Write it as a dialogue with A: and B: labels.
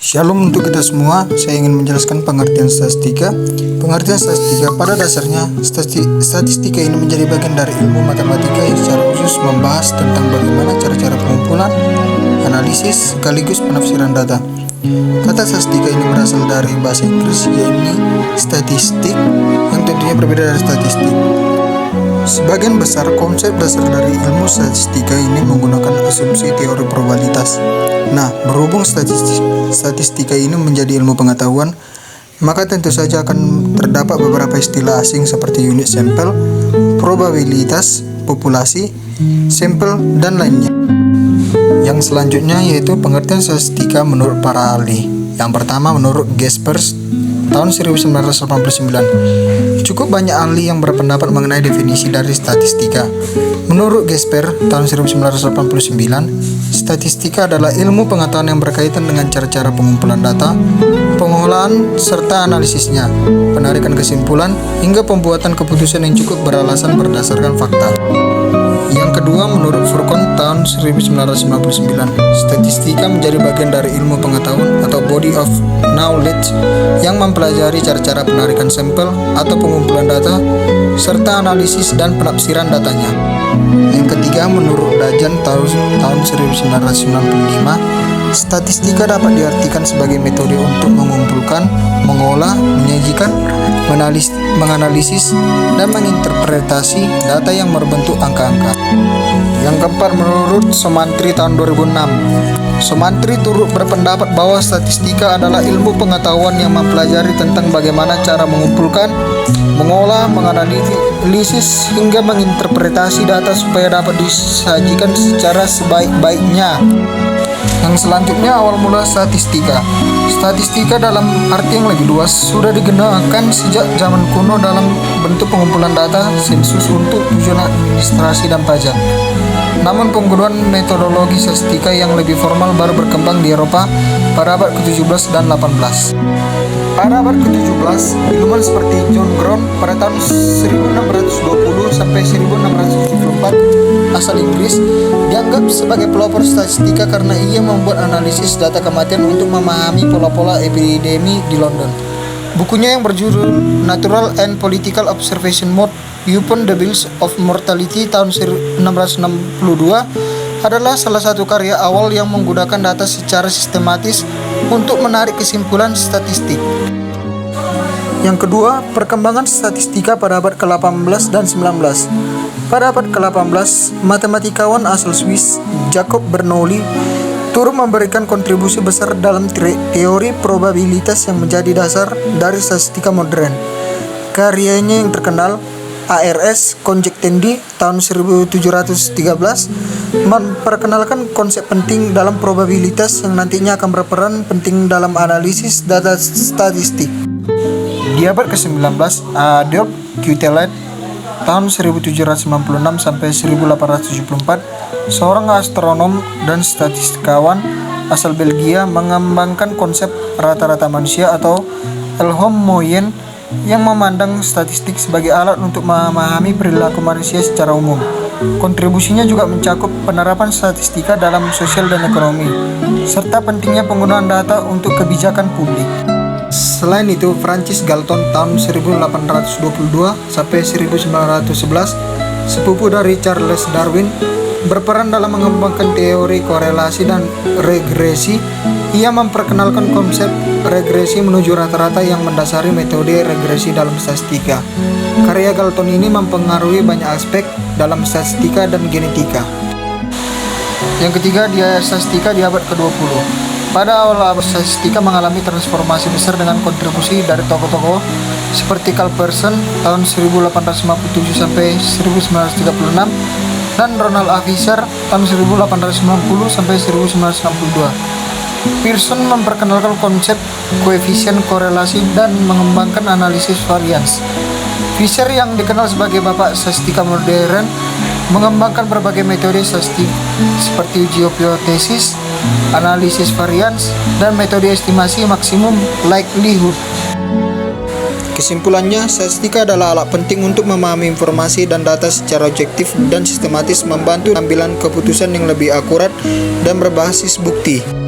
A: Shalom untuk kita semua. Saya ingin menjelaskan pengertian statistika. Pengertian statistika pada dasarnya, statistika ini menjadi bagian dari ilmu matematika yang secara khusus membahas tentang bagaimana cara-cara pengumpulan, analisis, sekaligus penafsiran data. Kata statistika ini berasal dari bahasa Inggris, yaitu statistik, yang tentunya berbeda dari statistik. Sebagian besar konsep dasar dari ilmu statistika ini menggunakan asumsi teori probabilitas. Nah, berhubung statistika ini menjadi ilmu pengetahuan, maka tentu saja akan terdapat beberapa istilah asing seperti unit sampel, probabilitas, populasi, sampel, dan lainnya. Yang selanjutnya yaitu pengertian statistika menurut para ahli. Yang pertama menurut Jaspers tahun 1989. Cukup banyak ahli yang berpendapat mengenai definisi dari statistika. Menurut Jaspers tahun 1989, statistika adalah ilmu pengetahuan yang berkaitan dengan cara-cara pengumpulan data, pengolahan serta analisisnya, penarikan kesimpulan, hingga pembuatan keputusan yang cukup beralasan berdasarkan fakta. Yang kedua, menurut Furcon tahun 1999, statistika menjadi bagian dari ilmu pengetahuan atau body of knowledge yang mempelajari cara-cara penarikan sampel atau pengumpulan data serta analisis dan penafsiran datanya. Yang ketiga, menurut Dajan tahun 1995, statistika dapat diartikan sebagai metode untuk mengumpulkan, mengolah, menyajikan, menganalisis, dan menginterpretasi data yang berbentuk angka-angka. Yang keempat, menurut Somantri tahun 2006, Somantri turut berpendapat bahwa statistika adalah ilmu pengetahuan yang mempelajari tentang bagaimana cara mengumpulkan, mengolah, menganalisis, hingga menginterpretasi data supaya dapat disajikan secara sebaik-baiknya. Yang selanjutnya, awal mula statistika. Statistika dalam arti yang lebih luas sudah digunakan sejak zaman kuno dalam bentuk pengumpulan data sensus untuk tujuan administrasi dan pajak. Namun penggunaan metodologi statistika yang lebih formal baru berkembang di Eropa pada abad ke-17 dan 18. Pada abad ke-17, ilmuwan seperti John Ground pada tahun 1620 sampai 1674 asal Inggris dianggap sebagai pelopor statistika karena ia membuat analisis data kematian untuk memahami pola-pola epidemi di London. Bukunya yang berjudul Natural and Political Observation Mode upon the Bills of Mortality tahun 1662 adalah salah satu karya awal yang menggunakan data secara sistematis untuk menarik kesimpulan statistik. Yang kedua, perkembangan statistika pada abad ke-18 dan 19. Pada abad ke-18, matematikawan asal Swiss Jacob Bernoulli turut memberikan kontribusi besar dalam teori probabilitas yang menjadi dasar dari statistika modern. Karyanya yang terkenal, ARS Conjectendi tahun 1713, memperkenalkan konsep penting dalam probabilitas yang nantinya akan berperan penting dalam analisis data statistik. Di abad ke-19, Adolphe Quetelet tahun 1796 sampai 1874, seorang astronom dan statistikawan asal Belgia mengembangkan konsep rata-rata manusia atau El Homme Moyen yang memandang statistik sebagai alat untuk memahami perilaku manusia secara umum. Kontribusinya juga mencakup penerapan statistika dalam sosial dan ekonomi, serta pentingnya penggunaan data untuk kebijakan publik. Selain itu, Francis Galton tahun 1822 sampai 1911, sepupu dari Charles Darwin, berperan dalam mengembangkan teori korelasi dan regresi. Ia memperkenalkan konsep regresi menuju rata-rata yang mendasari metode regresi dalam statistika. Karya Galton ini mempengaruhi banyak aspek dalam statistika dan genetika. Yang ketiga, statistika di abad ke-20. Pada awal abad statistika mengalami transformasi besar dengan kontribusi dari tokoh-tokoh seperti Carl Pearson tahun 1857 sampai 1936 dan Ronald A. Fisher tahun 1890 sampai 1962. Pearson memperkenalkan konsep koefisien korelasi dan mengembangkan analisis varians. Fisher yang dikenal sebagai bapak statistika modern mengembangkan berbagai metode statistik seperti uji hipotesis, analisis varians, dan metode estimasi maksimum likelihood. Kesimpulannya, statistika adalah alat penting untuk memahami informasi dan data secara objektif dan sistematis, membantu pengambilan keputusan yang lebih akurat dan berbasis bukti.